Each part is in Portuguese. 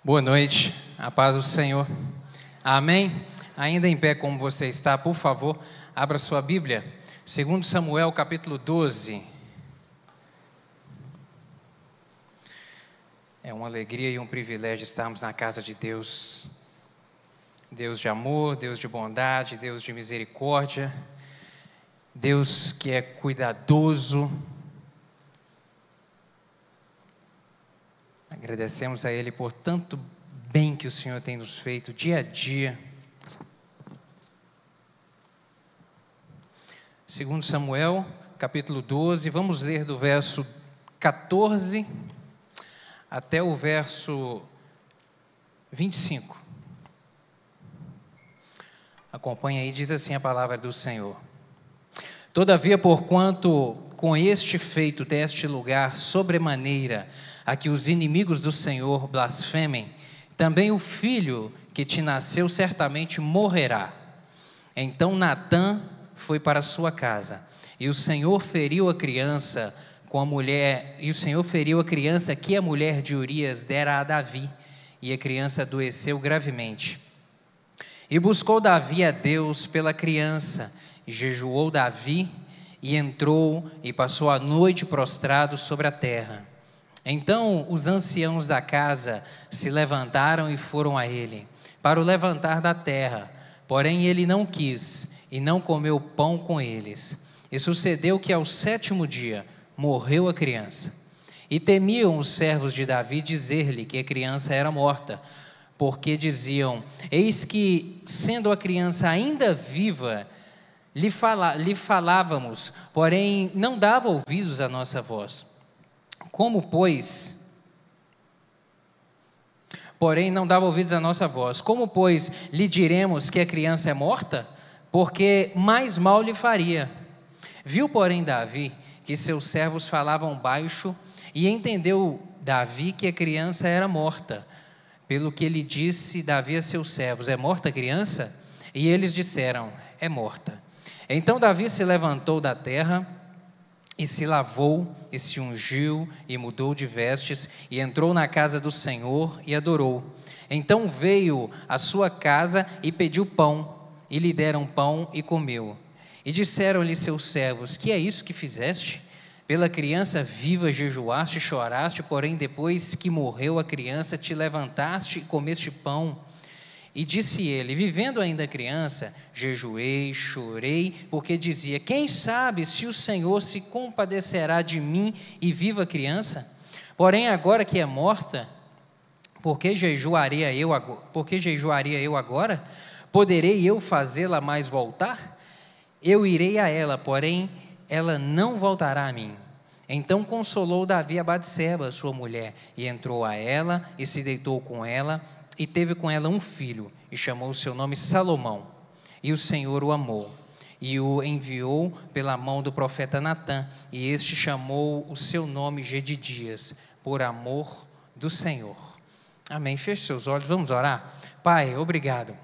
Boa noite, a paz do Senhor. Amém? Ainda em pé como você está, por favor, abra sua Bíblia. 2 Samuel, capítulo 12. É uma alegria e um privilégio estarmos na casa de Deus. Deus de amor, Deus de bondade, Deus de misericórdia, Deus que é cuidadoso. Agradecemos a Ele por tanto bem que o Senhor tem nos feito dia a dia. 2 Samuel, capítulo 12, vamos ler do verso 14 até o verso 25. Acompanha aí, diz assim a palavra do Senhor. Todavia, porquanto com este feito deste lugar sobremaneira a que os inimigos do Senhor blasfemem, também o filho que te nasceu certamente morrerá. Então Natã foi para sua casa, e o Senhor feriu a criança que a mulher de Urias dera a Davi, e a criança adoeceu gravemente. E buscou Davi a Deus pela criança, e jejuou Davi, e entrou e passou a noite prostrado sobre a terra. Então os anciãos da casa se levantaram e foram a ele, para o levantar da terra, porém ele não quis, e não comeu pão com eles. E sucedeu que ao 7º dia morreu a criança. E temiam os servos de Davi dizer-lhe que a criança era morta, porque diziam: eis que, sendo a criança ainda viva, lhe falávamos, porém não dava ouvidos à nossa voz. Como, pois, lhe diremos que a criança é morta? Porque mais mal lhe faria. Viu, porém, Davi que seus servos falavam baixo, e entendeu Davi que a criança era morta. Pelo que ele disse Davi a seus servos: é morta a criança? E eles disseram: é morta. Então Davi se levantou da terra, e se lavou, e se ungiu, e mudou de vestes, e entrou na casa do Senhor, e adorou. Então veio à sua casa, e pediu pão, e lhe deram pão, e comeu. E disseram-lhe seus servos: que é isso que fizeste? Pela criança viva jejuaste e choraste, porém depois que morreu a criança, te levantaste e comeste pão. E disse ele: vivendo ainda a criança, jejuei, chorei, porque dizia: quem sabe se o Senhor se compadecerá de mim e viva a criança? Porém agora que é morta, por que jejuaria eu agora? Poderei eu fazê-la mais voltar? Eu irei a ela, porém ela não voltará a mim. Então consolou Davi a Batseba, sua mulher, e entrou a ela, e se deitou com ela, e teve com ela um filho, e chamou o seu nome Salomão. E o Senhor o amou, e o enviou pela mão do profeta Natã, e este chamou o seu nome Gedidias, por amor do Senhor. Amém. Feche seus olhos, vamos orar. Pai, obrigado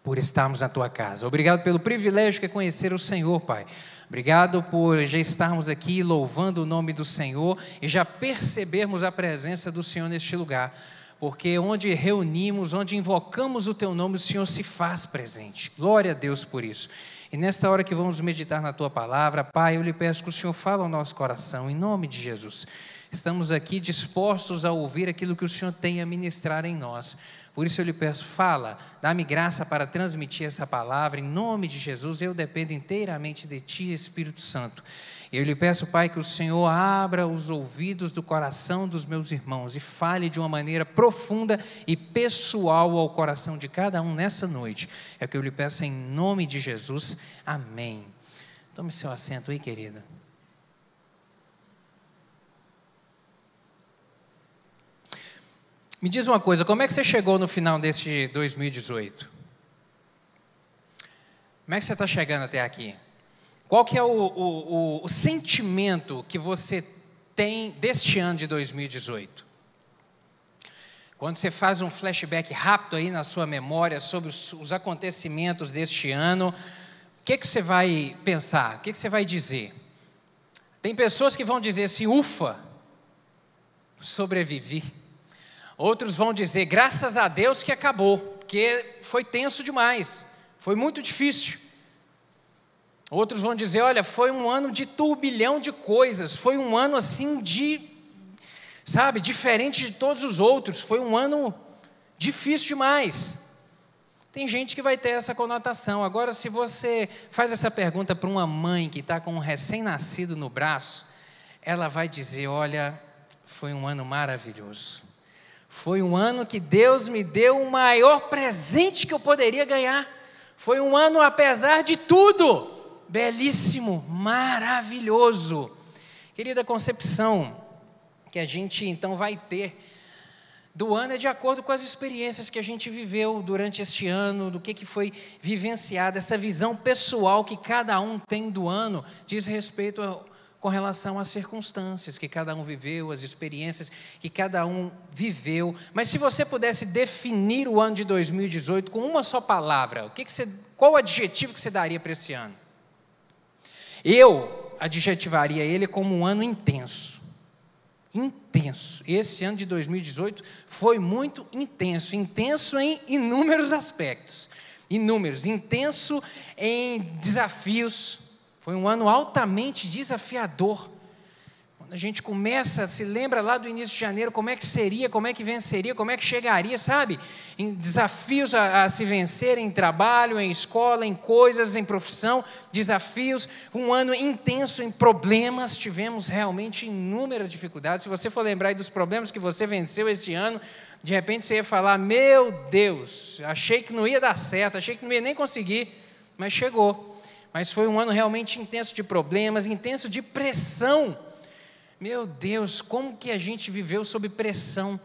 por estarmos na tua casa. Obrigado pelo privilégio que é conhecer o Senhor, Pai. Obrigado por já estarmos aqui louvando o nome do Senhor e já percebermos a presença do Senhor neste lugar. Porque onde reunimos, onde invocamos o teu nome, o Senhor se faz presente. Glória a Deus por isso. E nesta hora que vamos meditar na tua palavra, Pai, eu lhe peço que o Senhor fale ao nosso coração, em nome de Jesus. Estamos aqui dispostos a ouvir aquilo que o Senhor tem a ministrar em nós. Por isso eu lhe peço, fala, dá-me graça para transmitir essa palavra, em nome de Jesus. Eu dependo inteiramente de Ti, Espírito Santo. Eu lhe peço, Pai, que o Senhor abra os ouvidos do coração dos meus irmãos e fale de uma maneira profunda e pessoal ao coração de cada um nessa noite. É o que eu lhe peço em nome de Jesus. Amém. Tome seu assento aí, querida. Me diz uma coisa, como é que você chegou no final deste 2018? Como é que você está chegando até aqui? Qual que é o sentimento que você tem deste ano de 2018? Quando você faz um flashback rápido aí na sua memória sobre os acontecimentos deste ano, o que você vai pensar? O que você vai dizer? Tem pessoas que vão dizer assim: ufa, sobrevivi. Outros vão dizer, graças a Deus que acabou, porque foi tenso demais, foi muito difícil. Outros vão dizer, olha, foi um ano de turbilhão de coisas, foi um ano assim diferente de todos os outros, foi um ano difícil demais. Tem gente que vai ter essa conotação. Agora, se você faz essa pergunta para uma mãe que está com um recém-nascido no braço, ela vai dizer, olha, foi um ano maravilhoso. Foi um ano que Deus me deu o maior presente que eu poderia ganhar. Foi um ano, apesar de tudo, belíssimo, maravilhoso. Querida, a concepção que a gente então vai ter do ano é de acordo com as experiências que a gente viveu durante este ano, do que foi vivenciado, essa visão pessoal que cada um tem do ano, diz respeito com relação às circunstâncias que cada um viveu, as experiências que cada um viveu. Mas se você pudesse definir o ano de 2018 com uma só palavra, qual adjetivo que você daria para esse ano? Eu adjetivaria ele como um ano intenso. Intenso. Esse ano de 2018 foi muito intenso. Intenso em inúmeros aspectos. Intenso em desafios. Foi um ano altamente desafiador. Quando a gente começa, se lembra lá do início de janeiro, como é que seria, como é que venceria, como é que chegaria, sabe? Em desafios a se vencer em trabalho, em escola, em coisas, em profissão, desafios. Um ano intenso em problemas, tivemos realmente inúmeras dificuldades. Se você for lembrar aí dos problemas que você venceu esse ano, de repente você ia falar, meu Deus, achei que não ia dar certo, achei que não ia nem conseguir, mas chegou. Mas foi um ano realmente intenso de problemas, intenso de pressão. Meu Deus, como que a gente viveu sob pressão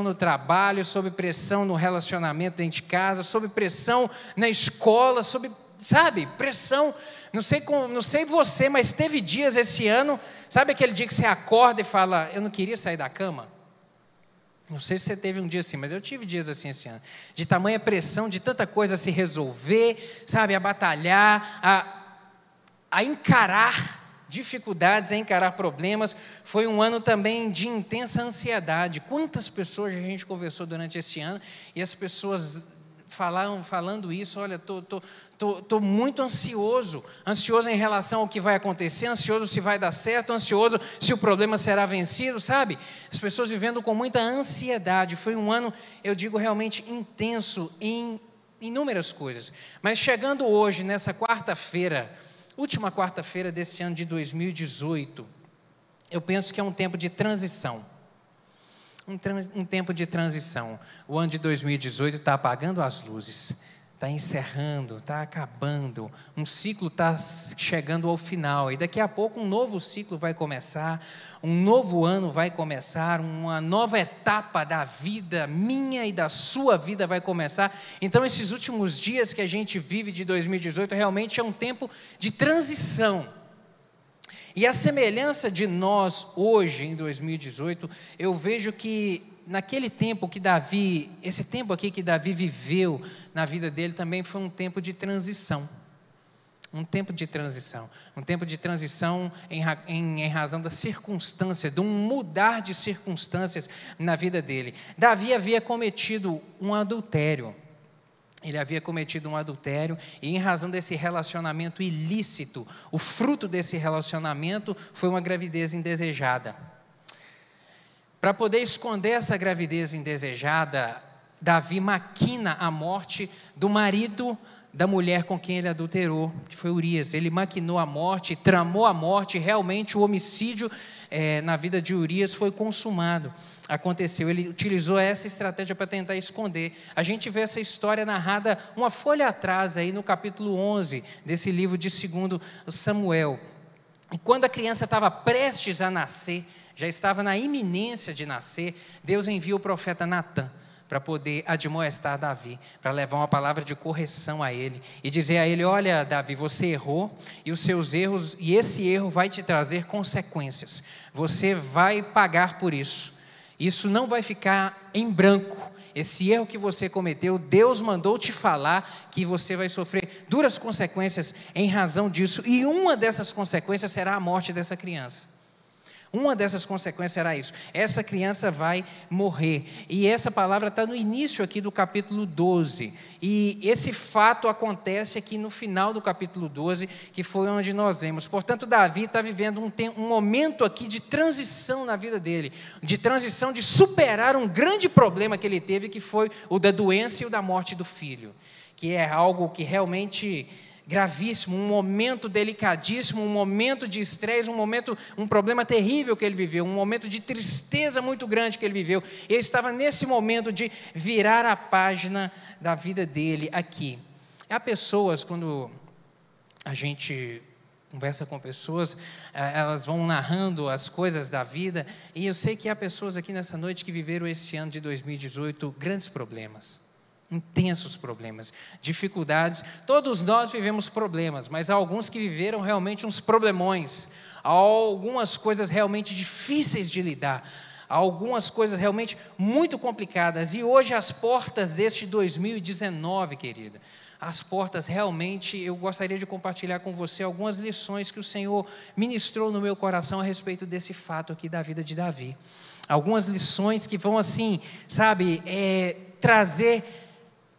no trabalho, sob pressão no relacionamento dentro de casa, sob pressão na escola, pressão, não sei você, mas teve dias esse ano, sabe aquele dia que você acorda e fala, eu não queria sair da cama? Não sei se você teve um dia assim, mas eu tive dias assim esse ano, de tamanha pressão, de tanta coisa a se resolver, a batalhar, a encarar dificuldades, a encarar problemas. Foi um ano também de intensa ansiedade. Quantas pessoas a gente conversou durante esse ano e as pessoas falando isso, olha, estou muito ansioso em relação ao que vai acontecer, ansioso se vai dar certo, ansioso se o problema será vencido, As pessoas vivendo com muita ansiedade. Foi um ano, eu digo, realmente intenso em inúmeras coisas. Mas chegando hoje, nessa quarta-feira, última quarta-feira desse ano de 2018, eu penso que é um tempo de transição. Um tempo de transição. O ano de 2018 está apagando as luzes, está encerrando, está acabando. Um ciclo está chegando ao final. E daqui a pouco um novo ciclo vai começar, um novo ano vai começar, uma nova etapa da vida minha e da sua vida vai começar. Então esses últimos dias que a gente vive de 2018 realmente é um tempo de transição. E a semelhança de nós hoje, em 2018, eu vejo que naquele tempo que esse tempo aqui que Davi viveu na vida dele também foi um tempo de transição. Um tempo de transição em razão da circunstância, de um mudar de circunstâncias na vida dele. Davi havia cometido um adultério. Ele havia cometido um adultério e em razão desse relacionamento ilícito, o fruto desse relacionamento foi uma gravidez indesejada. Para poder esconder essa gravidez indesejada, Davi maquina a morte do marido da mulher com quem ele adulterou, que foi Urias. Ele maquinou a morte, tramou a morte, realmente o homicídio na vida de Urias foi consumado. Aconteceu, ele utilizou essa estratégia para tentar esconder. A gente vê essa história narrada uma folha atrás, aí no capítulo 11 desse livro de 2 Samuel. E quando a criança estava prestes a nascer, já estava na iminência de nascer, Deus envia o profeta Natã para poder admoestar Davi, para levar uma palavra de correção a ele e dizer a ele, olha Davi, você errou e os seus erros, e esse erro vai te trazer consequências, você vai pagar por isso. Isso não vai ficar em branco. Esse erro que você cometeu, Deus mandou te falar que você vai sofrer duras consequências em razão disso. E uma dessas consequências será a morte dessa criança. Uma dessas consequências será isso. Essa criança vai morrer. E essa palavra está no início aqui do capítulo 12. E esse fato acontece aqui no final do capítulo 12, que foi onde nós lemos. Portanto, Davi está vivendo um momento aqui de transição na vida dele. De transição, de superar um grande problema que ele teve, que foi o da doença e o da morte do filho. Que é algo que realmente... gravíssimo, um momento delicadíssimo, um momento de estresse, um problema terrível que ele viveu, um momento de tristeza muito grande que ele viveu. Ele estava nesse momento de virar a página da vida dele aqui. Há pessoas, quando a gente conversa com pessoas, elas vão narrando as coisas da vida, e eu sei que há pessoas aqui nessa noite que viveram esse ano de 2018 grandes problemas. Intensos problemas, dificuldades. Todos nós vivemos problemas, mas há alguns que viveram realmente uns problemões, há algumas coisas realmente difíceis de lidar, há algumas coisas realmente muito complicadas. E hoje, às portas deste 2019, querida, as portas realmente, eu gostaria de compartilhar com você algumas lições que o Senhor ministrou no meu coração a respeito desse fato aqui da vida de Davi. Algumas lições que vão assim, sabe,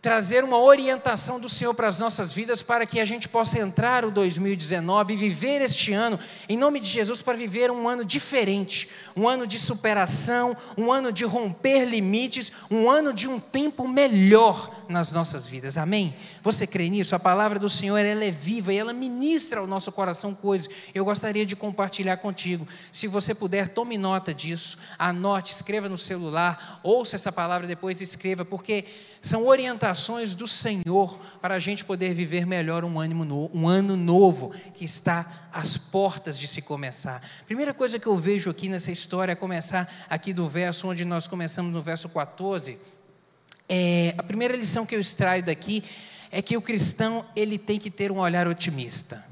trazer uma orientação do Senhor para as nossas vidas, para que a gente possa entrar o 2019 e viver este ano, em nome de Jesus, para viver um ano diferente, um ano de superação, um ano de romper limites, um ano de um tempo melhor nas nossas vidas, amém? Você crê nisso? A palavra do Senhor, ela é viva e ela ministra ao nosso coração coisas. Eu gostaria de compartilhar contigo. Se você puder, tome nota disso, anote, escreva no celular, ouça essa palavra depois, escreva, porque são orientações do Senhor para a gente poder viver melhor um ano novo que está às portas de se começar. Primeira coisa que eu vejo aqui nessa história, é começar aqui do verso onde nós começamos, no verso 14, a primeira lição que eu extraio daqui é que o cristão, ele tem que ter um olhar otimista.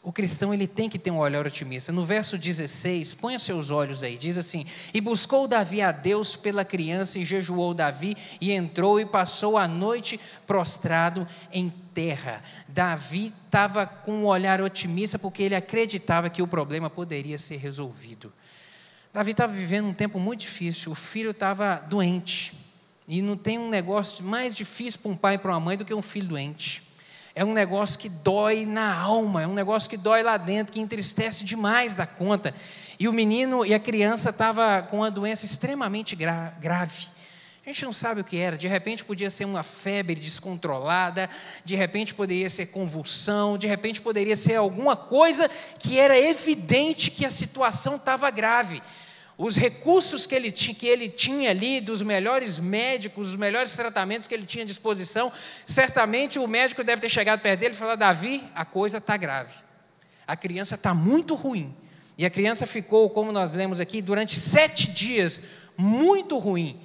O cristão, ele tem que ter um olhar otimista. No verso 16, ponha seus olhos aí, diz assim: e buscou Davi a Deus pela criança, e jejuou Davi, e entrou e passou a noite prostrado em terra. Davi estava com um olhar otimista, porque ele acreditava que o problema poderia ser resolvido. Davi estava vivendo um tempo muito difícil, o filho estava doente, e não tem um negócio mais difícil para um pai e para uma mãe do que um filho doente. É um negócio que dói na alma, é um negócio que dói lá dentro, que entristece demais da conta. E o menino e a criança estavam com uma doença extremamente grave. A gente não sabe o que era, de repente podia ser uma febre descontrolada, de repente poderia ser convulsão, de repente poderia ser alguma coisa que era evidente que a situação estava grave. Os recursos que ele tinha ali, dos melhores médicos, os melhores tratamentos que ele tinha à disposição, certamente o médico deve ter chegado perto dele e falado: Davi, a coisa está grave, a criança está muito ruim. E a criança ficou, como nós lemos aqui, durante 7 dias, muito ruim.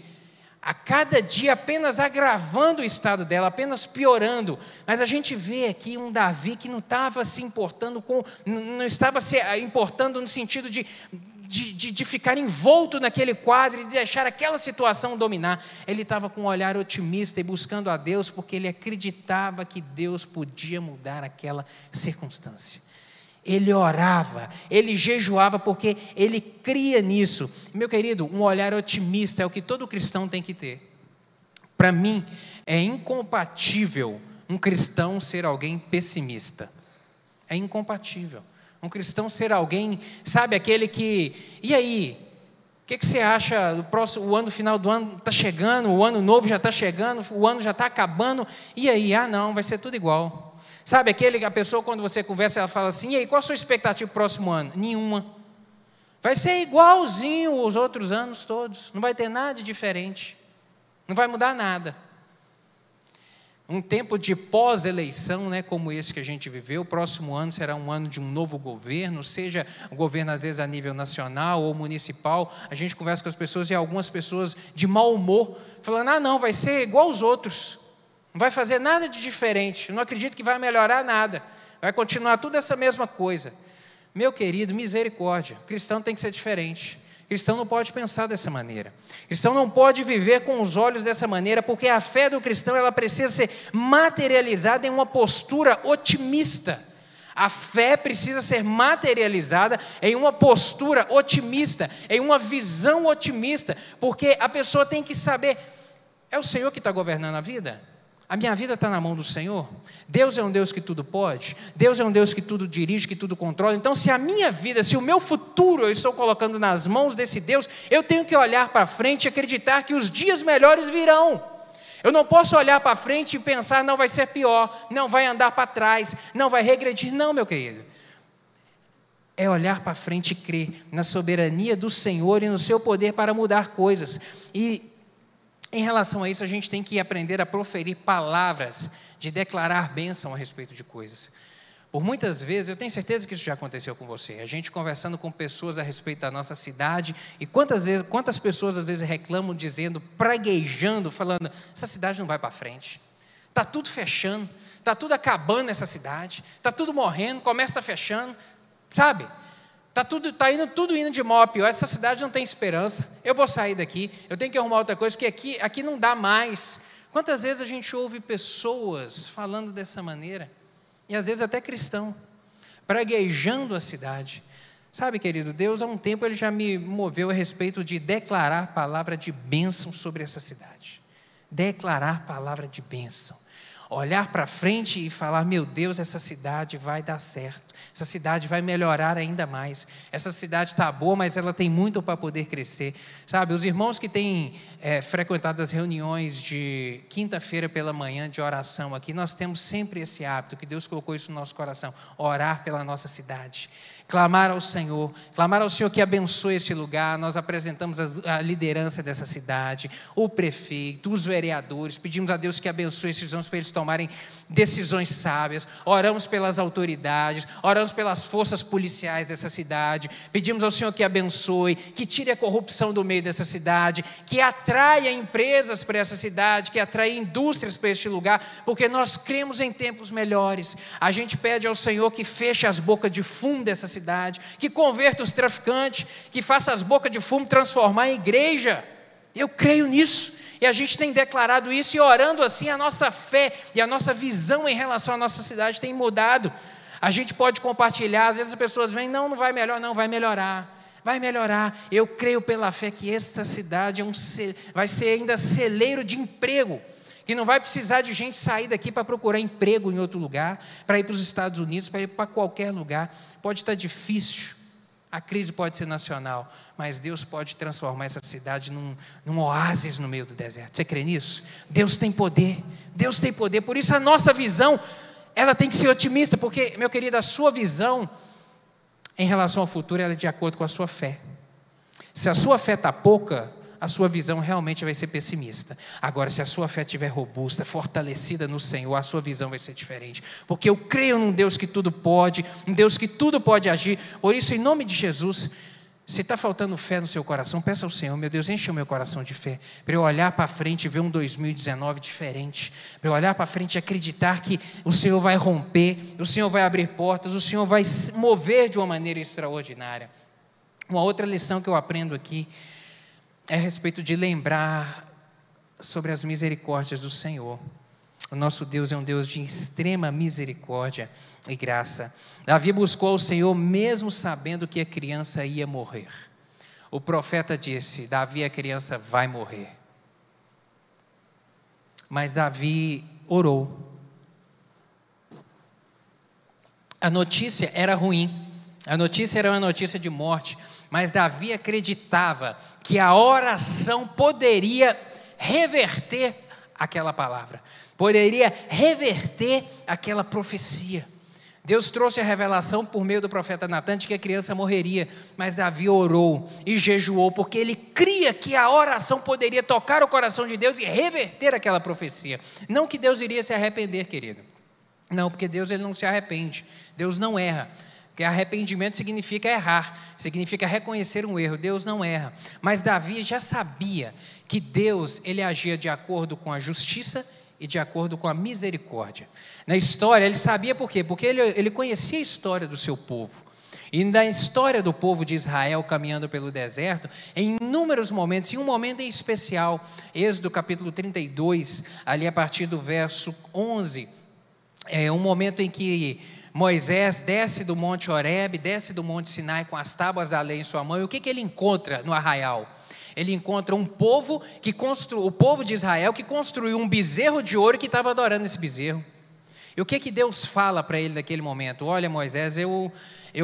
A cada dia apenas agravando o estado dela, apenas piorando. Mas a gente vê aqui um Davi que não estava se importando não estava se importando no sentido de ficar envolto naquele quadro e de deixar aquela situação dominar. Ele estava com um olhar otimista e buscando a Deus, porque ele acreditava que Deus podia mudar aquela circunstância. Ele orava, ele jejuava, porque ele cria nisso. Meu querido, um olhar otimista é o que todo cristão tem que ter. Para mim, é incompatível um cristão ser alguém pessimista. É incompatível. Um cristão ser alguém, sabe, aquele que... E aí? O que você acha do próximo, o ano, final do ano está chegando, o ano novo já está chegando, o ano já está acabando, e aí? Ah, não, vai ser tudo igual. Sabe, a pessoa, quando você conversa, ela fala assim: e aí, qual a sua expectativa para o próximo ano? Nenhuma. Vai ser igualzinho os outros anos todos, não vai ter nada de diferente, não vai mudar nada. Um tempo de pós-eleição, né, como esse que a gente viveu, o próximo ano será um ano de um novo governo, seja o governo às vezes a nível nacional ou municipal. A gente conversa com as pessoas e algumas pessoas de mau humor, falando: ah, não, vai ser igual aos outros, não vai fazer nada de diferente, eu não acredito que vai melhorar nada, vai continuar tudo essa mesma coisa. Meu querido, misericórdia, o cristão tem que ser diferente. O cristão não pode pensar dessa maneira. O cristão não pode viver com os olhos dessa maneira, porque a fé do cristão, ela precisa ser materializada em uma postura otimista. A fé precisa ser materializada em uma postura otimista, em uma visão otimista, porque a pessoa tem que saber, é o Senhor que está governando a vida? A minha vida está na mão do Senhor? Deus é um Deus que tudo pode? Deus é um Deus que tudo dirige, que tudo controla? Então, se a minha vida, se o meu futuro eu estou colocando nas mãos desse Deus, eu tenho que olhar para frente e acreditar que os dias melhores virão. Eu não posso olhar para frente e pensar, não, vai ser pior, não, vai andar para trás, não, vai regredir. Não, meu querido. É olhar para frente e crer na soberania do Senhor e no seu poder para mudar coisas. E em relação a isso, a gente tem que aprender a proferir palavras de declarar bênção a respeito de coisas. Por muitas vezes, eu tenho certeza que isso já aconteceu com você, a gente conversando com pessoas a respeito da nossa cidade, e quantas pessoas às vezes reclamam, dizendo, praguejando, falando, essa cidade não vai para frente, está tudo fechando, está tudo acabando nessa cidade, está tudo morrendo, o comércio está fechando, sabe? Está indo tudo indo de mal a pior, essa cidade não tem esperança, eu vou sair daqui, eu tenho que arrumar outra coisa, porque aqui não dá mais. Quantas vezes a gente ouve pessoas falando dessa maneira, e às vezes até cristão, praguejando a cidade. Sabe, querido, Deus há um tempo Ele já me moveu a respeito de declarar palavra de bênção sobre essa cidade. Declarar palavra de bênção. Olhar para frente e falar, meu Deus, essa cidade vai dar certo, essa cidade vai melhorar ainda mais, essa cidade está boa, mas ela tem muito para poder crescer, sabe, os irmãos que têm frequentado as reuniões de quinta-feira pela manhã de oração aqui, nós temos sempre esse hábito, que Deus colocou isso no nosso coração, orar pela nossa cidade, clamar ao Senhor que abençoe este lugar. Nós apresentamos a liderança dessa cidade, o prefeito, os vereadores, pedimos a Deus que abençoe esses homens para eles tomarem decisões sábias, oramos pelas autoridades, oramos pelas forças policiais dessa cidade, pedimos ao Senhor que abençoe, que tire a corrupção do meio dessa cidade, que atraia empresas para essa cidade, que atraia indústrias para este lugar, porque nós cremos em tempos melhores. A gente pede ao Senhor que feche as bocas de fumo dessa cidade, que converta os traficantes, que faça as bocas de fumo transformar em igreja. Eu creio nisso, e a gente tem declarado isso, e orando assim, a nossa fé e a nossa visão em relação à nossa cidade tem mudado. A gente pode compartilhar, às vezes as pessoas vêm, não vai melhorar, não, vai melhorar. Vai melhorar. Eu creio pela fé que esta cidade vai ser ainda celeiro de emprego, que não vai precisar de gente sair daqui para procurar emprego em outro lugar, para ir para os Estados Unidos, para ir para qualquer lugar. Pode estar difícil, a crise pode ser nacional, mas Deus pode transformar essa cidade num oásis no meio do deserto. Você crê nisso? Deus tem poder, Deus tem poder. Por isso a nossa visão, ela tem que ser otimista, porque, meu querido, a sua visão em relação ao futuro, ela é de acordo com a sua fé. Se a sua fé está pouca, a sua visão realmente vai ser pessimista. Agora, se a sua fé estiver robusta, fortalecida no Senhor, a sua visão vai ser diferente. Porque eu creio num Deus que tudo pode, um Deus que tudo pode agir. Por isso, em nome de Jesus, se está faltando fé no seu coração, peça ao Senhor, meu Deus, enche o meu coração de fé, para eu olhar para frente e ver um 2019 diferente, para eu olhar para frente e acreditar que o Senhor vai romper, o Senhor vai abrir portas, o Senhor vai se mover de uma maneira extraordinária. Uma outra lição que eu aprendo aqui é a respeito de lembrar sobre as misericórdias do Senhor. O nosso Deus é um Deus de extrema misericórdia e graça. Davi buscou o Senhor mesmo sabendo que a criança ia morrer. O profeta disse, Davi, a criança vai morrer. Mas Davi orou. A notícia era ruim. A notícia era uma notícia de morte, mas Davi acreditava que a oração poderia reverter aquela palavra, poderia reverter aquela profecia. Deus trouxe a revelação por meio do profeta Natan de que a criança morreria, mas Davi orou e jejuou, porque ele cria que a oração poderia tocar o coração de Deus e reverter aquela profecia. Não que Deus iria se arrepender, querido. Não, porque Deus ele não se arrepende, Deus não erra. Porque arrependimento significa errar, significa reconhecer um erro. Deus não erra. Mas Davi já sabia que Deus ele agia de acordo com a justiça e de acordo com a misericórdia. Na história, ele sabia por quê? Porque ele conhecia a história do seu povo. E na história do povo de Israel caminhando pelo deserto, em inúmeros momentos, em um momento em especial, Êxodo capítulo 32, ali a partir do verso 11, é um momento em que Moisés desce do monte Horebe, desce do monte Sinai com as tábuas da lei em sua mão, e o que ele encontra no arraial? Ele encontra um povo o povo de Israel que construiu um bezerro de ouro e que estava adorando esse bezerro. E o que Deus fala para ele naquele momento? Olha, Moisés, eu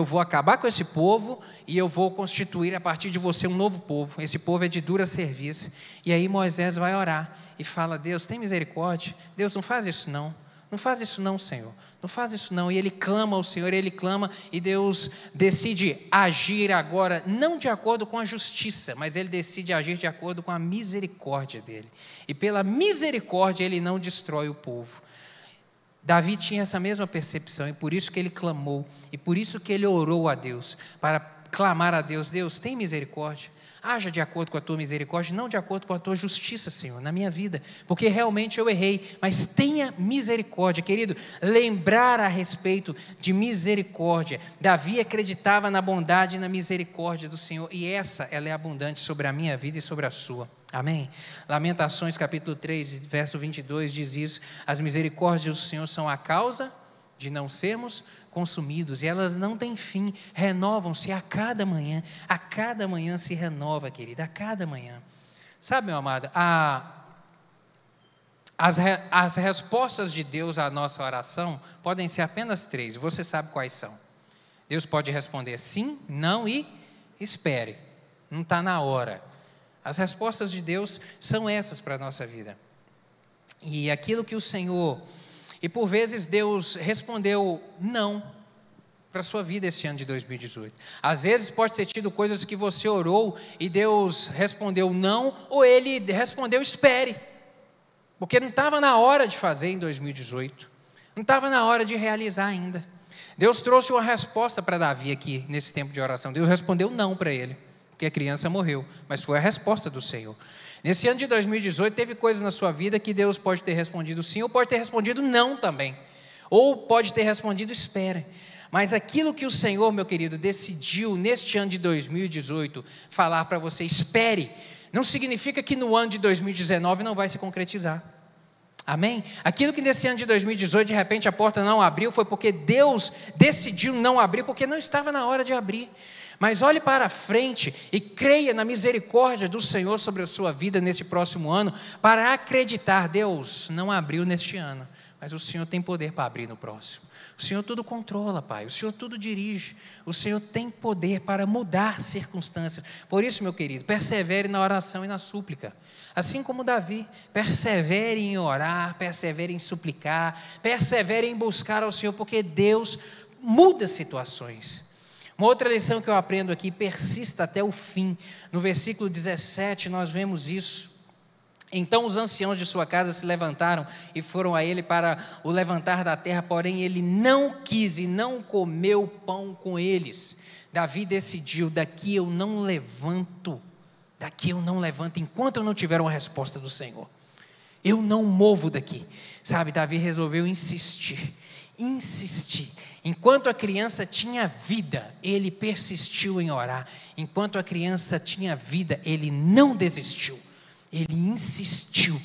vou acabar com esse povo e eu vou constituir a partir de você um novo povo. Esse povo é de dura serviço. E aí Moisés vai orar e fala: Deus, tem misericórdia. Deus, não faz isso não. Não faz isso não, Senhor. Não faz isso não. E ele clama ao Senhor, ele clama, e Deus decide agir agora, não de acordo com a justiça, mas ele decide agir de acordo com a misericórdia dele. E pela misericórdia ele não destrói o povo. Davi tinha essa mesma percepção, e por isso que ele clamou, e por isso que ele orou a Deus, para clamar a Deus: Deus, tem misericórdia, haja de acordo com a tua misericórdia, não de acordo com a tua justiça, Senhor, na minha vida, porque realmente eu errei, mas tenha misericórdia. Querido, lembrar a respeito de misericórdia, Davi acreditava na bondade e na misericórdia do Senhor, e ela é abundante sobre a minha vida e sobre a sua. Amém? Lamentações capítulo 3, verso 22 diz isso: as misericórdias do Senhor são a causa de não sermos consumidos, e elas não têm fim, renovam-se a cada manhã se renova, querida, a cada manhã. Sabe, meu amado, as respostas de Deus à nossa oração podem ser apenas 3, você sabe quais são. Deus pode responder sim, não e espere, não está na hora. As respostas de Deus são essas para a nossa vida. E aquilo que o Senhor... E por vezes Deus respondeu não para a sua vida esse ano de 2018. Às vezes pode ter tido coisas que você orou e Deus respondeu não, ou Ele respondeu espere. Porque não estava na hora de fazer em 2018. Não estava na hora de realizar ainda. Deus trouxe uma resposta para Davi aqui nesse tempo de oração. Deus respondeu não para ele, porque a criança morreu, mas foi a resposta do Senhor. Nesse ano de 2018, teve coisas na sua vida que Deus pode ter respondido sim, ou pode ter respondido não também, ou pode ter respondido espere. Mas aquilo que o Senhor, meu querido, decidiu neste ano de 2018 falar para você, espere, não significa que no ano de 2019 não vai se concretizar. Amém? Aquilo que nesse ano de 2018, de repente a porta não abriu, foi porque Deus decidiu não abrir, porque não estava na hora de abrir. Mas olhe para frente e creia na misericórdia do Senhor sobre a sua vida neste próximo ano, para acreditar: Deus não abriu neste ano, mas o Senhor tem poder para abrir no próximo. O Senhor tudo controla, Pai, o Senhor tudo dirige, o Senhor tem poder para mudar circunstâncias. Por isso, meu querido, persevere na oração e na súplica, assim como Davi, persevere em orar, persevere em suplicar, persevere em buscar ao Senhor, porque Deus muda situações. Uma outra lição que eu aprendo aqui: persista até o fim. No versículo 17 nós vemos isso. Então os anciãos de sua casa se levantaram e foram a ele para o levantar da terra, porém ele não quis e não comeu pão com eles. Davi decidiu: daqui eu não levanto, enquanto eu não tiver uma resposta do Senhor. Eu não movo daqui. Sabe, Davi resolveu insistir. Enquanto a criança tinha vida, ele persistiu em orar. Enquanto a criança tinha vida, ele não desistiu. Ele insistiu.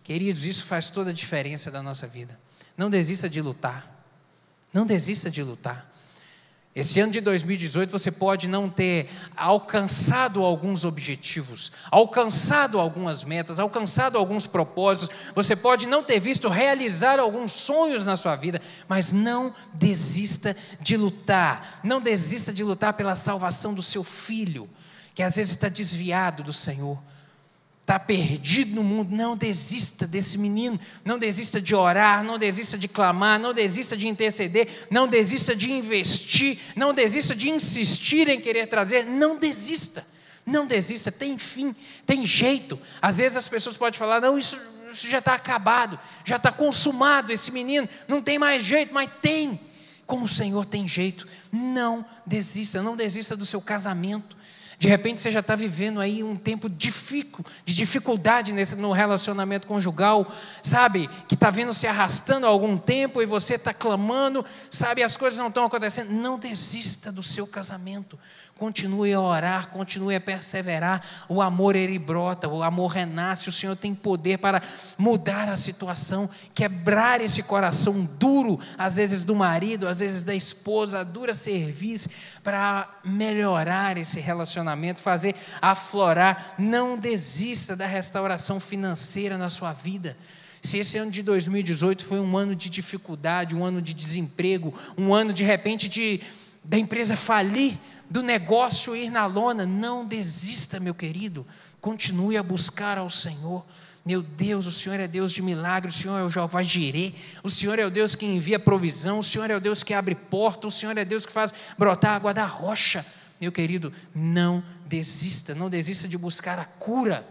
Queridos, isso faz toda a diferença da nossa vida. Não desista de lutar. Não desista de lutar. Esse ano de 2018 você pode não ter alcançado alguns objetivos, alcançado algumas metas, alcançado alguns propósitos, você pode não ter visto realizar alguns sonhos na sua vida, mas não desista de lutar. Não desista de lutar pela salvação do seu filho, que às vezes está desviado do Senhor, está perdido no mundo. Não desista desse menino, não desista de orar, não desista de clamar, não desista de interceder, não desista de investir, não desista de insistir em querer trazer. Não desista, tem fim, tem jeito. Às vezes as pessoas podem falar: não, isso já está acabado, já está consumado, esse menino não tem mais jeito. Mas tem, com o Senhor tem jeito. Não desista do seu casamento. De repente você já está vivendo aí um tempo de dificuldade no relacionamento conjugal, sabe? Que está vendo se arrastando há algum tempo e você está clamando, sabe? As coisas não estão acontecendo. Não desista do seu casamento. Continue a orar, continue a perseverar. O amor ele brota, o amor renasce. O Senhor tem poder para mudar a situação, quebrar esse coração duro, às vezes do marido, às vezes da esposa, a dura cerviz, para melhorar esse relacionamento, fazer aflorar. Não desista da restauração financeira na sua vida. Se esse ano de 2018 foi um ano de dificuldade, um ano de desemprego, um ano de repente da empresa falir, do negócio ir na lona, não desista, meu querido. Continue a buscar ao Senhor. Meu Deus, o Senhor é Deus de milagre, o Senhor é o Jeová Jirê, o Senhor é o Deus que envia provisão, o Senhor é o Deus que abre porta, o Senhor é Deus que faz brotar água da rocha. Meu querido, não desista de buscar a cura.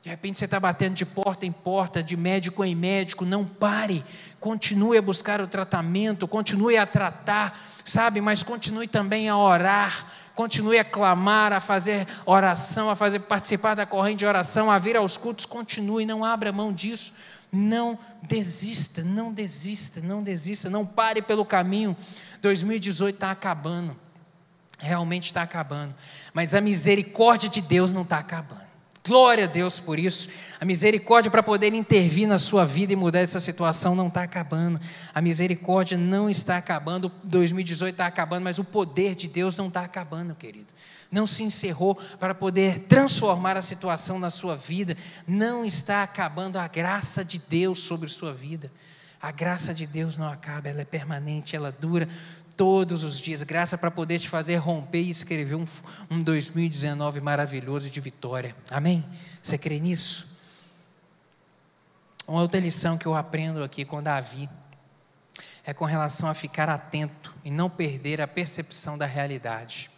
De repente você está batendo de porta em porta, de médico em médico, não pare, continue a buscar o tratamento, continue a tratar, sabe, mas continue também a orar, continue a clamar, a fazer oração, participar da corrente de oração, a vir aos cultos, continue, não abra mão disso, não desista, não pare pelo caminho. 2018 está acabando, realmente está acabando, mas a misericórdia de Deus não está acabando. Glória a Deus por isso. A misericórdia para poder intervir na sua vida e mudar essa situação não está acabando. A misericórdia não está acabando. 2018 está acabando, mas o poder de Deus não está acabando, querido. Não se encerrou para poder transformar a situação na sua vida. Não está acabando a graça de Deus sobre sua vida. A graça de Deus não acaba, ela é permanente, ela dura todos os dias, graça para poder te fazer romper e escrever um 2019 maravilhoso de vitória, amém? Você crê nisso? Uma outra lição que eu aprendo aqui com Davi, é com relação a ficar atento e não perder a percepção da realidade,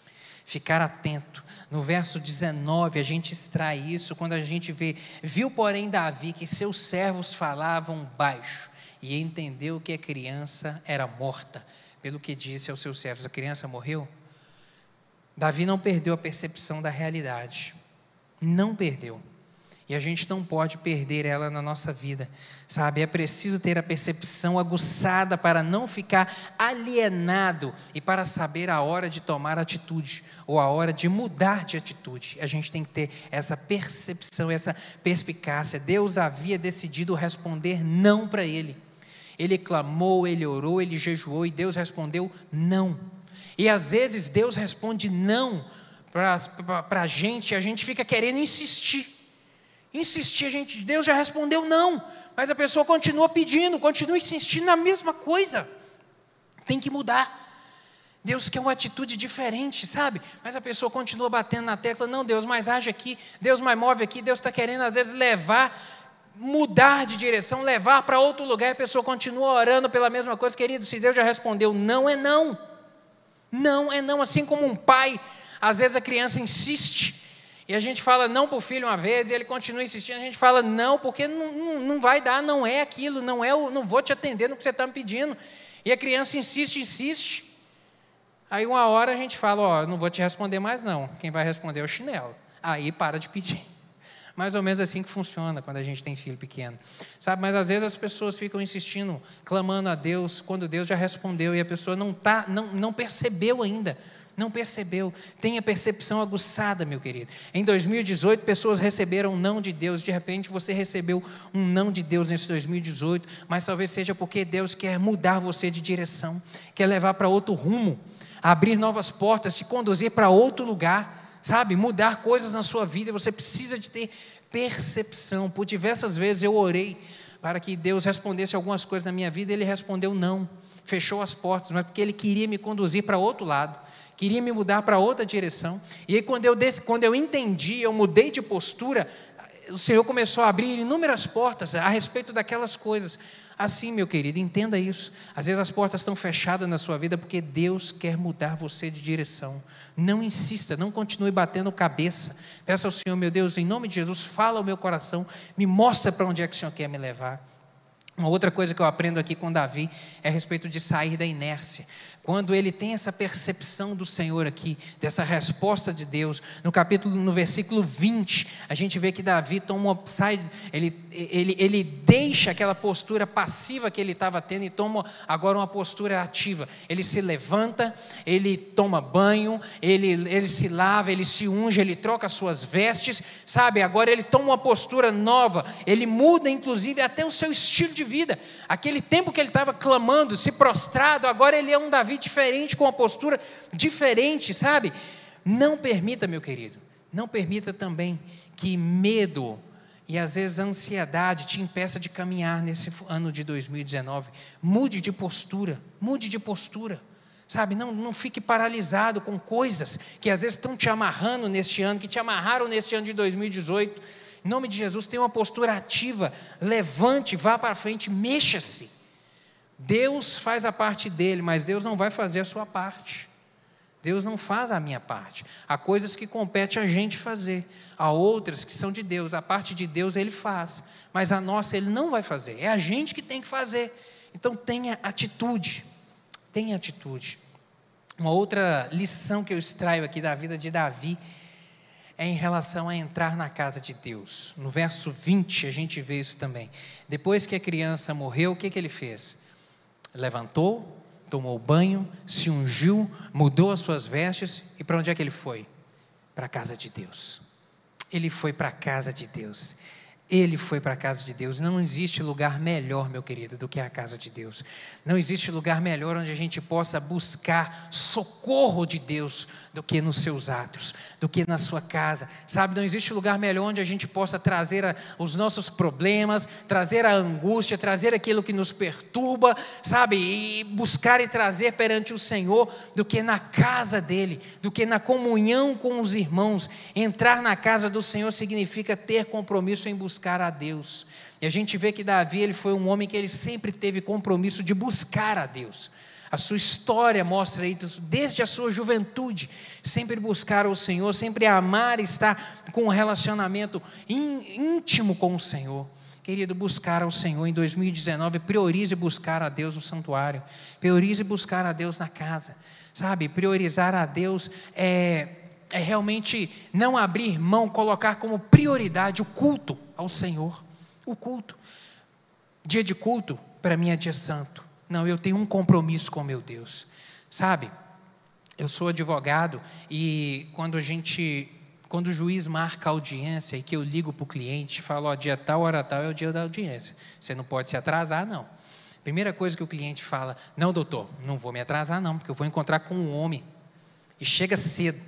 ficar atento. No verso 19 a gente extrai isso, quando a gente viu porém Davi que seus servos falavam baixo, e entendeu que a criança era morta, pelo que disse aos seus servos: a criança morreu. Davi não perdeu a percepção da realidade, não perdeu, e a gente não pode perder ela na nossa vida, sabe? É preciso ter a percepção aguçada para não ficar alienado e para saber a hora de tomar atitude, ou a hora de mudar de atitude. A gente tem que ter essa percepção, essa perspicácia. Deus havia decidido responder não para ele. Ele clamou, ele orou, ele jejuou e Deus respondeu não. E às vezes Deus responde não para a gente fica querendo insistir, Deus já respondeu não, mas a pessoa continua pedindo, continua insistindo na mesma coisa. Tem que mudar. Deus quer uma atitude diferente, sabe? Mas a pessoa continua batendo na tecla: não, Deus, mas age aqui, Deus, mais move aqui. Deus está querendo às vezes mudar de direção, levar para outro lugar, a pessoa continua orando pela mesma coisa. Querido, se Deus já respondeu não, é não. Não é não. Assim como um pai, às vezes a criança insiste, e a gente fala não para o filho uma vez, e ele continua insistindo, a gente fala não, porque não vai dar, não é aquilo, não vou te atender no que você está me pedindo, e a criança insiste, aí uma hora a gente fala: não vou te responder mais não, quem vai responder é o chinelo, aí para de pedir. Mais ou menos assim que funciona quando a gente tem filho pequeno, sabe? Mas às vezes as pessoas ficam insistindo, clamando a Deus, quando Deus já respondeu, e a pessoa não percebeu ainda, não percebeu. Tenha percepção aguçada, meu querido. Em 2018, pessoas receberam um não de Deus. De repente você recebeu um não de Deus nesse 2018, mas talvez seja porque Deus quer mudar você de direção, quer levar para outro rumo, abrir novas portas, te conduzir para outro lugar, sabe, mudar coisas na sua vida. Você precisa de ter percepção. Por diversas vezes eu orei para que Deus respondesse algumas coisas na minha vida, Ele respondeu não, fechou as portas, mas porque Ele queria me conduzir para outro lado, queria me mudar para outra direção. E aí quando eu entendi, eu mudei de postura, o Senhor começou a abrir inúmeras portas a respeito daquelas coisas. Assim, meu querido, entenda isso. Às vezes as portas estão fechadas na sua vida porque Deus quer mudar você de direção. Não insista, não continue batendo cabeça. Peça ao Senhor: meu Deus, em nome de Jesus, fala ao meu coração, me mostra para onde é que o Senhor quer me levar. Uma outra coisa que eu aprendo aqui com Davi é a respeito de sair da inércia. Quando ele tem essa percepção do Senhor aqui, dessa resposta de Deus, no versículo 20, a gente vê que Davi ele deixa aquela postura passiva que ele estava tendo e toma agora uma postura ativa. Ele se levanta, ele toma banho, ele se lava, ele se unge, ele troca as suas vestes, sabe? Agora ele toma uma postura nova, ele muda inclusive até o seu estilo de vida. Aquele tempo que ele estava clamando, se prostrado, agora ele é um Davi diferente, com uma postura diferente, sabe? Não permita, meu querido, não permita também que medo e às vezes ansiedade te impeça de caminhar nesse ano de 2019. Mude de postura, sabe? Não fique paralisado com coisas que às vezes estão te amarrando neste ano, que te amarraram neste ano de 2018. Em nome de Jesus, tenha uma postura ativa, levante, vá para frente, mexa-se. Deus faz a parte dele, mas Deus não vai fazer a sua parte. Deus não faz a minha parte. Há coisas que compete a gente fazer, há outras que são de Deus. A parte de Deus ele faz, mas a nossa ele não vai fazer. É a gente que tem que fazer. Então tenha atitude. Tenha atitude. Uma outra lição que eu extraio aqui da vida de Davi é em relação a entrar na casa de Deus. No verso 20 a gente vê isso também. Depois que a criança morreu, o que ele fez? Levantou, tomou banho, se ungiu, mudou as suas vestes, e para onde é que ele foi? Para a casa de Deus. Ele foi para a casa de Deus. Ele foi para a casa de Deus. Não existe lugar melhor, meu querido, do que a casa de Deus. Não existe lugar melhor onde a gente possa buscar socorro de Deus do que nos seus atos, do que na sua casa, sabe? Não existe lugar melhor onde a gente possa trazer os nossos problemas, trazer a angústia, trazer aquilo que nos perturba, sabe? E buscar e trazer perante o Senhor, do que na casa dele, do que na comunhão com os irmãos. Entrar na casa do Senhor significa ter compromisso em buscar a Deus. E a gente vê que Davi, ele foi um homem que ele sempre teve compromisso de buscar a Deus. A sua história mostra isso, desde a sua juventude, sempre buscar o Senhor, sempre amar e estar com um relacionamento íntimo com o Senhor. Querido, buscar ao Senhor em 2019, priorize buscar a Deus no santuário, priorize buscar a Deus na casa, sabe? Priorizar a Deus é realmente não abrir mão, colocar como prioridade o culto ao Senhor, o culto. Dia de culto, para mim é dia santo. Não, eu tenho um compromisso com meu Deus, sabe? Eu sou advogado e quando o juiz marca a audiência e que eu ligo para o cliente, falo, ó, dia tal, hora tal é o dia da audiência, você não pode se atrasar não. Primeira coisa que o cliente fala, não doutor, não vou me atrasar não, porque eu vou encontrar com um homem, e chega cedo,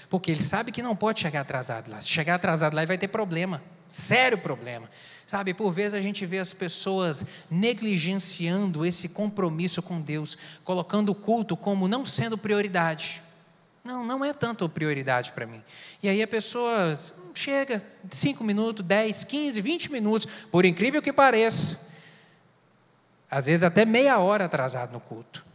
porque ele sabe que não pode chegar atrasado lá. Se chegar atrasado lá, ele vai ter problema, sério problema, sabe? Por vezes a gente vê as pessoas negligenciando esse compromisso com Deus, colocando o culto como não sendo prioridade. Não é tanto prioridade para mim. E aí a pessoa chega 5 minutos, 10, 15, 20 minutos, por incrível que pareça, às vezes até meia hora atrasado no culto.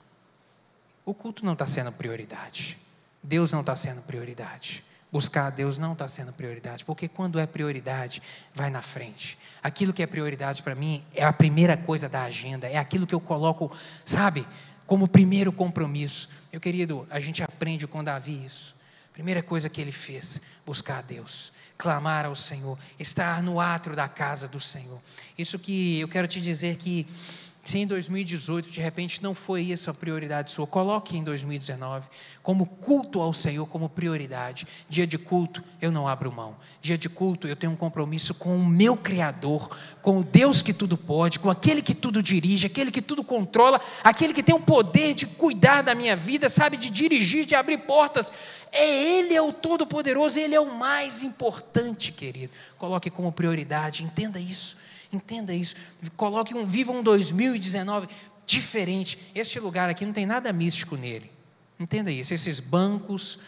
O culto não está sendo prioridade. Deus não está sendo prioridade. Buscar a Deus não está sendo prioridade, porque quando é prioridade, vai na frente. Aquilo que é prioridade para mim é a primeira coisa da agenda, é aquilo que eu coloco, sabe, como primeiro compromisso. Meu querido, a gente aprende com Davi isso. Primeira coisa que ele fez, buscar a Deus, clamar ao Senhor, estar no átrio da casa do Senhor. Isso que eu quero te dizer que, se em 2018, de repente, não foi isso a prioridade sua, coloque em 2019, como culto ao Senhor, como prioridade. Dia de culto, eu não abro mão. Dia de culto, eu tenho um compromisso com o meu Criador, com o Deus que tudo pode, com aquele que tudo dirige, aquele que tudo controla, aquele que tem o poder de cuidar da minha vida, sabe, de dirigir, de abrir portas. Ele é o Todo-Poderoso, Ele é o mais importante, querido. Coloque como prioridade, entenda isso. Entenda isso, viva um 2019 diferente. Este lugar aqui não tem nada místico nele, entenda isso, esses bancos,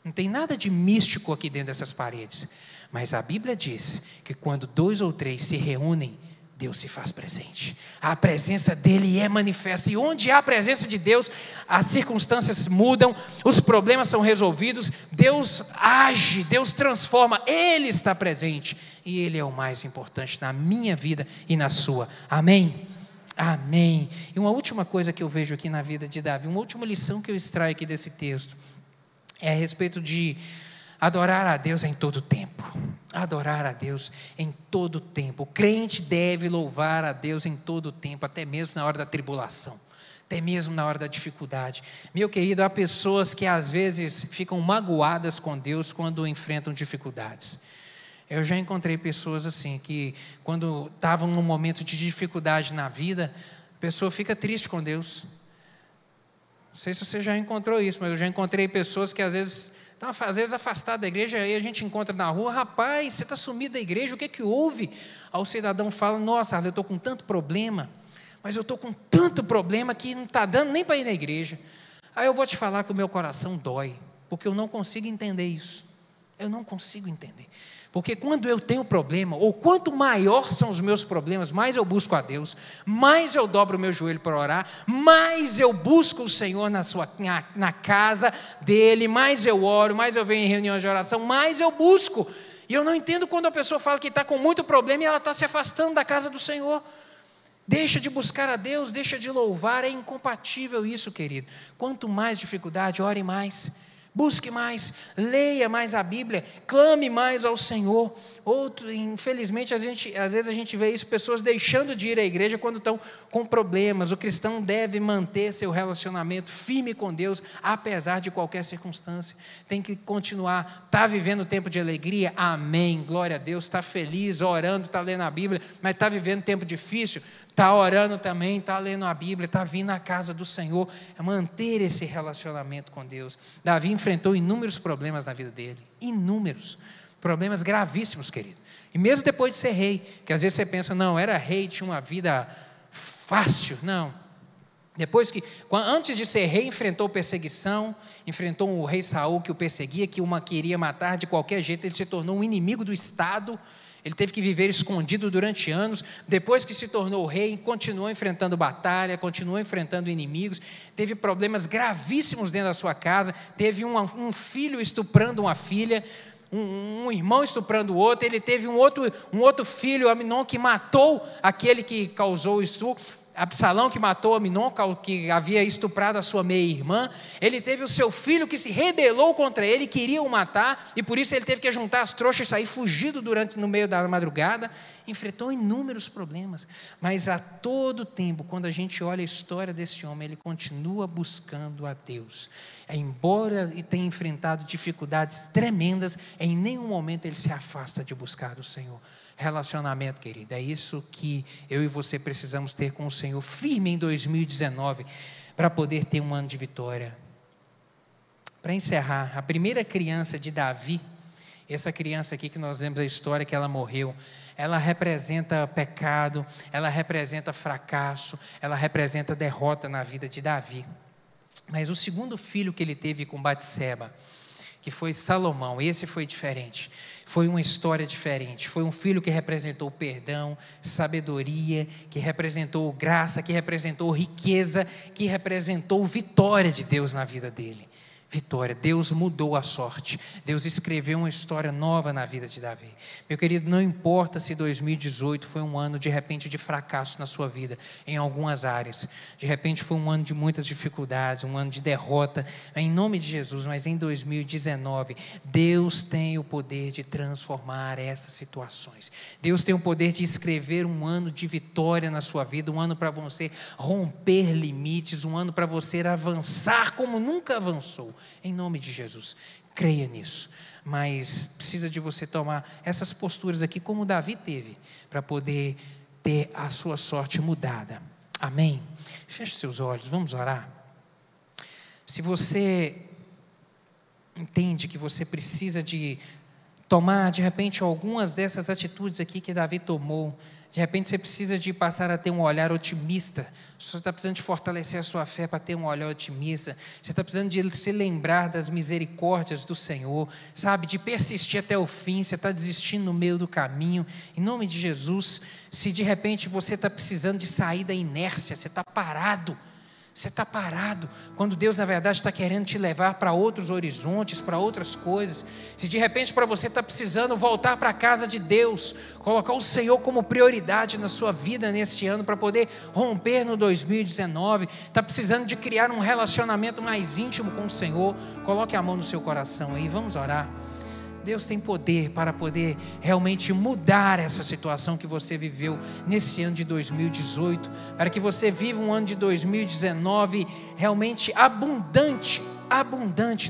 não tem nada de místico aqui dentro dessas paredes, mas a Bíblia diz que quando 2 ou 3 se reúnem, Deus se faz presente. A presença dele é manifesta. E onde há a presença de Deus, as circunstâncias mudam, os problemas são resolvidos, Deus age, Deus transforma, Ele está presente. E Ele é o mais importante na minha vida e na sua. Amém? Amém. E uma última coisa que eu vejo aqui na vida de Davi, uma última lição que eu extraio aqui desse texto, é a respeito de adorar a Deus em todo tempo. Adorar a Deus em todo tempo. O crente deve louvar a Deus em todo tempo, até mesmo na hora da tribulação, até mesmo na hora da dificuldade. Meu querido, há pessoas que às vezes ficam magoadas com Deus quando enfrentam dificuldades. Eu já encontrei pessoas assim, que quando estavam num momento de dificuldade na vida, a pessoa fica triste com Deus. Não sei se você já encontrou isso, mas eu já encontrei pessoas que às vezes afastadas da igreja, aí a gente encontra na rua: rapaz, você está sumido da igreja, o que é que houve? Aí o cidadão fala: nossa, eu estou com tanto problema, mas eu estou com tanto problema que não está dando nem para ir na igreja. Aí eu vou te falar que o meu coração dói, porque eu não consigo entender isso. Eu não consigo entender. Porque quando eu tenho problema, ou quanto maior são os meus problemas, mais eu busco a Deus, mais eu dobro o meu joelho para orar, mais eu busco o Senhor na casa dEle, mais eu oro, mais eu venho em reuniões de oração, mais eu busco. E eu não entendo quando a pessoa fala que está com muito problema e ela está se afastando da casa do Senhor. Deixa de buscar a Deus, deixa de louvar, é incompatível isso, querido. Quanto mais dificuldade, ore mais. Busque mais, leia mais a Bíblia, clame mais ao Senhor. Infelizmente, às vezes a gente vê isso, pessoas deixando de ir à igreja quando estão com problemas. O cristão deve manter seu relacionamento firme com Deus, apesar de qualquer circunstância. Tem que continuar. Está vivendo tempo de alegria? Amém, glória a Deus. Está feliz, orando, está lendo a Bíblia, mas está vivendo tempo difícil? Está orando também, está lendo a Bíblia, está vindo à casa do Senhor. É manter esse relacionamento com Deus. Davi enfrentou inúmeros problemas na vida dele, inúmeros, problemas gravíssimos, querido. E mesmo depois de ser rei, que às vezes você pensa, não, era rei, tinha uma vida fácil, não. Antes de ser rei, enfrentou perseguição, enfrentou o rei Saul que o perseguia, que queria matar de qualquer jeito, ele se tornou um inimigo do Estado. Ele teve que viver escondido durante anos. Depois que se tornou rei, continuou enfrentando batalha, continuou enfrentando inimigos. Teve problemas gravíssimos dentro da sua casa. Teve um filho estuprando uma filha, um irmão estuprando o outro. Ele teve um outro filho, Aminon, que matou aquele que causou o estupro. Absalão, que matou Aminon, que havia estuprado a sua meia-irmã. Ele teve o seu filho que se rebelou contra ele, queria o matar, e por isso ele teve que juntar as trouxas e sair fugido no meio da madrugada. Enfrentou inúmeros problemas, mas a todo tempo, quando a gente olha a história desse homem, ele continua buscando a Deus. Embora tenha enfrentado dificuldades tremendas, em nenhum momento ele se afasta de buscar o Senhor. Relacionamento, querido, é isso que eu e você precisamos ter com o Senhor, firme em 2019, para poder ter um ano de vitória. Para encerrar, a primeira criança de Davi, essa criança aqui que nós lemos a história que ela morreu, ela representa pecado, ela representa fracasso, ela representa derrota na vida de Davi. Mas o segundo filho que ele teve com Batseba, que foi Salomão, esse foi diferente. Foi uma história diferente, foi um filho que representou perdão, sabedoria, que representou graça, que representou riqueza, que representou vitória de Deus na vida dele. Vitória, Deus mudou a sorte, Deus escreveu uma história nova na vida de Davi. Meu querido, não importa se 2018 foi um ano de repente de fracasso na sua vida, em algumas áreas, de repente foi um ano de muitas dificuldades, um ano de derrota, em nome de Jesus, mas em 2019, Deus tem o poder de transformar essas situações, Deus tem o poder de escrever um ano de vitória na sua vida, um ano para você romper limites, um ano para você avançar como nunca avançou. Em nome de Jesus, creia nisso, mas precisa de você tomar essas posturas aqui como Davi teve, para poder ter a sua sorte mudada, amém? Feche seus olhos, vamos orar. Se você entende que você precisa de tomar, de repente, algumas dessas atitudes aqui que Davi tomou. De repente você precisa de passar a ter um olhar otimista. Você está precisando de fortalecer a sua fé para ter um olhar otimista. Você está precisando de se lembrar das misericórdias do Senhor, sabe? De persistir até o fim. Você está desistindo no meio do caminho. Em nome de Jesus, se de repente você está precisando de sair da inércia, você está parado. Você está parado, quando Deus na verdade está querendo te levar para outros horizontes, para outras coisas. Se de repente para você está precisando voltar para a casa de Deus, colocar o Senhor como prioridade na sua vida neste ano, para poder romper no 2019, está precisando de criar um relacionamento mais íntimo com o Senhor, coloque a mão no seu coração aí, vamos orar. Deus tem poder para poder realmente mudar essa situação que você viveu nesse ano de 2018, para que você viva um ano de 2019 realmente abundante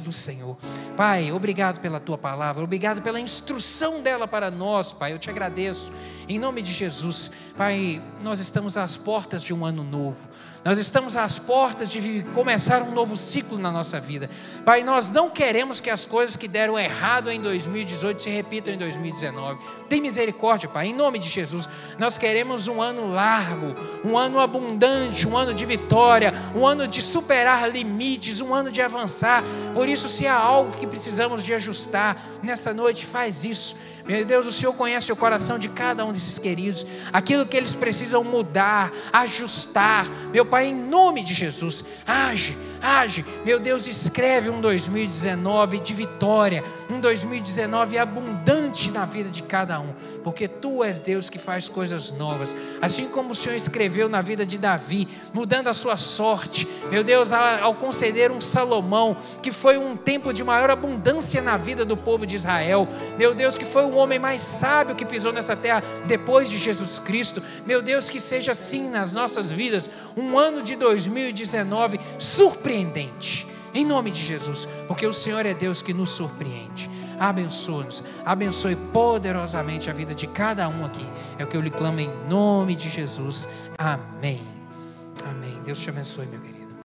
do Senhor. Pai, obrigado pela Tua palavra, obrigado pela instrução dela para nós, Pai, eu te agradeço, em nome de Jesus. Pai, nós estamos às portas de um ano novo, nós estamos às portas de começar um novo ciclo na nossa vida. Pai, nós não queremos que as coisas que deram errado em 2018 se repitam em 2019. Tem misericórdia, Pai, em nome de Jesus. Nós queremos um ano largo, um ano abundante, um ano de vitória, um ano de superar limites, um ano de avançar. Por isso, se há algo que precisamos de ajustar nessa noite, faz isso. Meu Deus, o Senhor conhece o coração de cada um desses queridos, aquilo que eles precisam mudar, ajustar. Meu Pai, em nome de Jesus, age, meu Deus, escreve um 2019 de vitória, um 2019 abundante na vida de cada um, porque Tu és Deus que faz coisas novas, assim como o Senhor escreveu na vida de Davi, mudando a sua sorte, meu Deus, ao conceder um Salomão, que foi um tempo de maior abundância na vida do povo de Israel, meu Deus, que foi o homem mais sábio que pisou nessa terra depois de Jesus Cristo. Meu Deus, que seja assim nas nossas vidas, um ano de 2019 surpreendente, em nome de Jesus, porque o Senhor é Deus que nos surpreende. Abençoa-nos, abençoe poderosamente a vida de cada um aqui, é o que eu lhe clamo em nome de Jesus, amém. Deus te abençoe, meu querido.